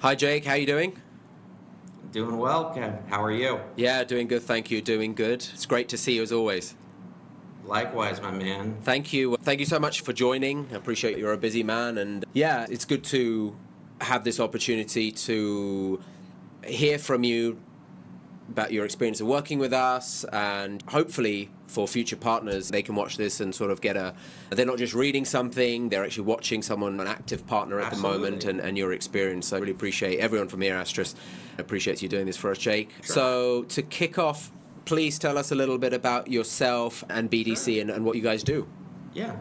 Hi Jake, how you doing? Doing well, Kev. How are you? Yeah, doing good, thank you. Doing good. It's great to see you as always. Likewise, my man. Thank you. Thank you so much for joining. I appreciate you're a busy man and yeah, it's good to have this opportunity to hear from you about your experience of working with us, and hopefully for future partners they can watch this and sort of they're not just reading something, they're actually watching someone, an active partner at the moment, Absolutely. and your experience. So I really appreciate everyone from here, Astris appreciates you doing this for us, Jake. Sure. So to kick off, please tell us a little bit about yourself and Sure. BDC and what you guys do. Yeah.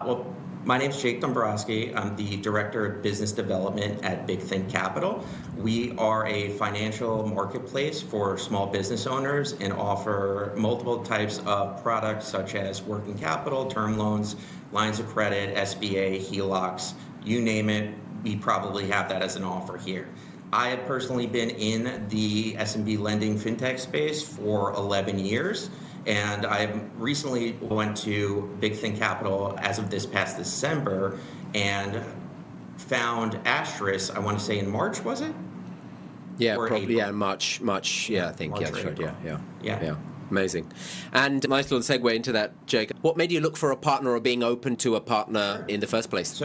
Well, my name's Jake Dombrowski. I'm the Director of Business Development at Big Think Capital. We are a financial marketplace for small business owners and offer multiple types of products such as working capital, term loans, lines of credit, SBA, HELOCs, you name it, we probably have that as an offer here. I have personally been in the SMB lending fintech space for 11 years. And I recently went to Big Think Capital as of this past December and found Astris, I want to say in March, was it? Yeah, Or probably. April? Yeah, March. Yeah, I think. March Yeah, or that's right. April. Yeah. Amazing. And nice little segue into that, Jake. What made you look for a partner or being open to a partner in the first place?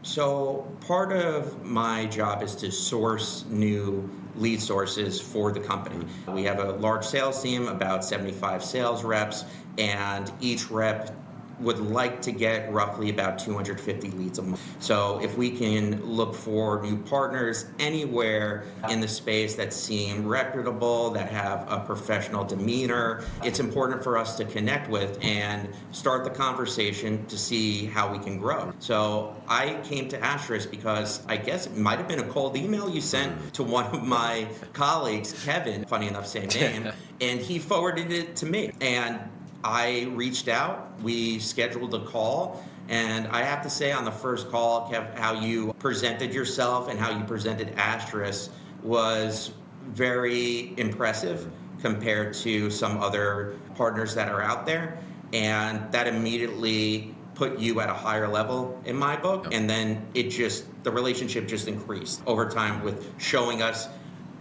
So part of my job is to source new lead sources for the company. We have a large sales team, about 75 sales reps, and each rep would like to get roughly about 250 leads a month. So if we can look for new partners anywhere in the space that seem reputable, that have a professional demeanor, it's important for us to connect with and start the conversation to see how we can grow. So I came to Astris because I guess it might have been a cold email you sent to one of my colleagues, Kevin, funny enough, same name, and he forwarded it to me. And I reached out, we scheduled a call, and I have to say on the first call, Kev, how you presented yourself and how you presented Astris was very impressive compared to some other partners that are out there. And that immediately put you at a higher level in my book. And then the relationship just increased over time with showing us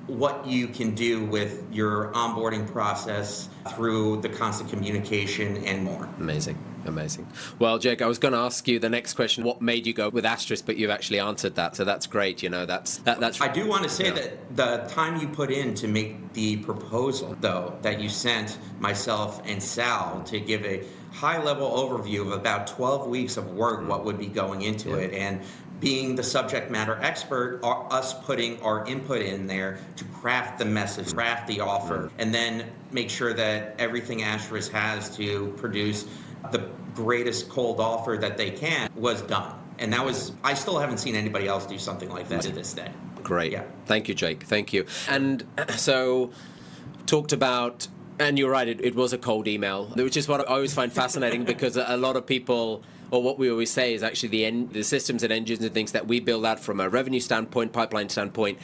what you can do with your onboarding process through the constant communication and more. Amazing. Well, Jake, I was going to ask you the next question: what made you go with Astris? But you've actually answered that, so that's great. That's. I do want to say that the time you put in to make the proposal, though, that you sent myself and Sal to give a high-level overview of about 12 weeks of work, what would be going into it, and being the subject matter expert, us putting our input in there to craft the message, craft the offer, and then make sure that everything Astris has to produce the greatest cold offer that they can was done. And I still haven't seen anybody else do something like that to this day. Great. Yeah. Thank you, Jake. Thank you. And so, talked about, and you're right, it was a cold email, which is what I always find fascinating because a lot of people, or what we always say is actually the systems and engines and things that we build out from a revenue standpoint, pipeline standpoint,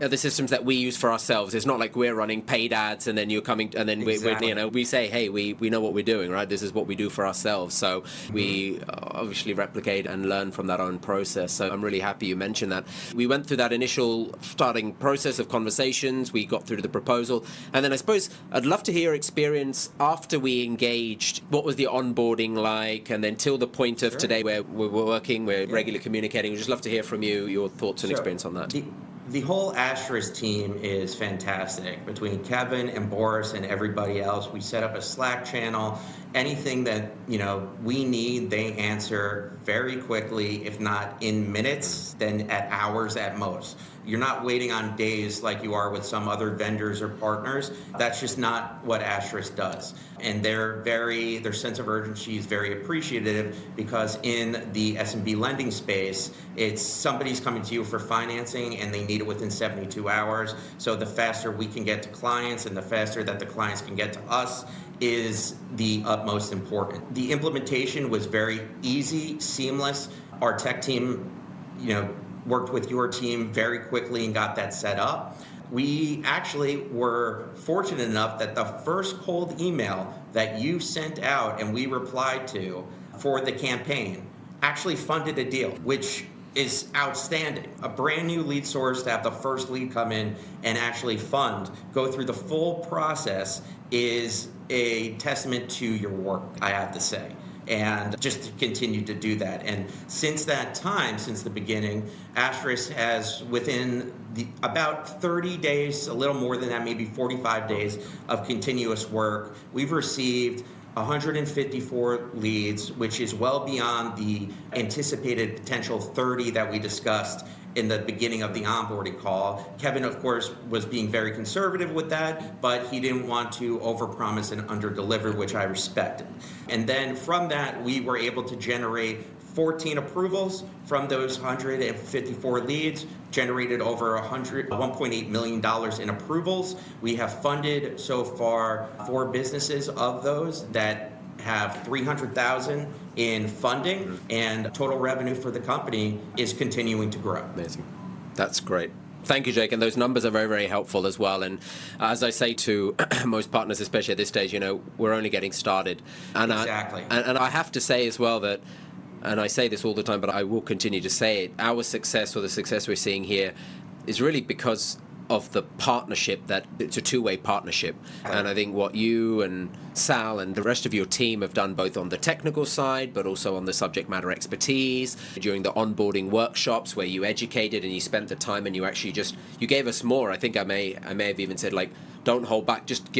are the systems that we use for ourselves. It's not like we're running paid ads and then you're coming and then Exactly. we say, hey, we know what we're doing, right? This is what we do for ourselves. So we obviously replicate and learn from that own process. So I'm really happy you mentioned that. We went through that initial starting process of conversations. We got through to the proposal. And then I suppose I'd love to hear your experience after we engaged. What was the onboarding like? And then till the point of today where we're working, we're regularly communicating. We'd just love to hear from you, your thoughts and experience on that. The whole Astris team is fantastic. Between Kevin and Boris and everybody else, we set up a Slack channel. Anything that we need, they answer very quickly, if not in minutes, then at hours at most. You're not waiting on days like you are with some other vendors or partners. That's just not what Astris does. And their sense of urgency is very appreciative because in the SMB lending space, it's somebody's coming to you for financing and they need it within 72 hours. So the faster we can get to clients and the faster that the clients can get to us is the utmost important. The implementation was very easy, seamless. Our tech team, worked with your team very quickly and got that set up. We actually were fortunate enough that the first cold email that you sent out and we replied to for the campaign actually funded a deal, which is outstanding. A brand new lead source to have the first lead come in and actually fund, go through the full process is a testament to your work, I have to say. And just to continue to do that. And since that time, since the beginning, Asterisk has, within about 30 days, a little more than that, maybe 45 days of continuous work, we've received 154 leads, which is well beyond the anticipated potential 30 that we discussed in the beginning of the onboarding call. Kevin, of course, was being very conservative with that, but he didn't want to overpromise and underdeliver, which I respected. And then from that, we were able to generate 14 approvals from those 154 leads, generated over $1.8 million in approvals. We have funded so far 4 businesses of those that have $300,000 in funding, and total revenue for the company is continuing to grow. Amazing. That's great. Thank you, Jake. And those numbers are very, very helpful as well. And as I say to most partners, especially at this stage, we're only getting started. And Exactly. And I have to say as well that, and I say this all the time, but I will continue to say it, our success, or the success we're seeing here, is really because of the partnership. That it's a two-way partnership. And I think what you and Sal and the rest of your team have done, both on the technical side but also on the subject matter expertise, during the onboarding workshops where you educated and you spent the time and you gave us more. I think I may have even said, like, don't hold back, just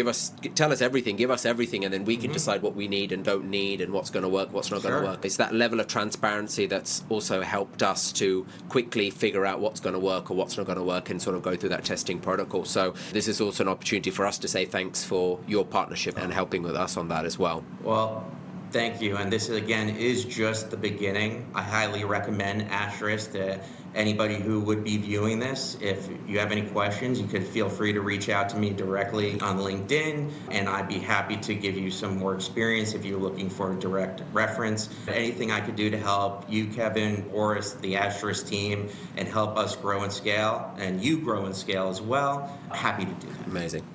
tell us everything, give us everything, and then we can decide what we need and don't need and what's going to work, what's not going to work. It's that level of transparency that's also helped us to quickly figure out what's going to work or what's not going to work and sort of go through that testing protocol. So this is also an opportunity for us to say thanks for your partnership and helping with us on that as well. Well, thank you. And this, again, is just the beginning. I highly recommend Asterisk to anybody who would be viewing this. If you have any questions, you could feel free to reach out to me directly on LinkedIn, and I'd be happy to give you some more experience if you're looking for a direct reference. Anything I could do to help you, Kevin, Boris, the Asterisk team, and help us grow and scale, and you grow and scale as well, happy to do that. Amazing.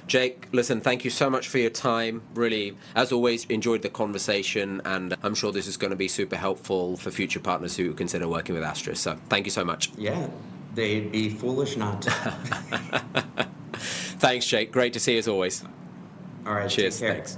Jake, listen, thank you so much for your time. Really, as always, enjoyed the conversation, and I'm sure this is going to be super helpful for future partners who consider working with Asterisk. So thank you so much. Yeah, they'd be foolish not to. Thanks, Jake. Great to see you as always. All right, Cheers. take care. Thanks.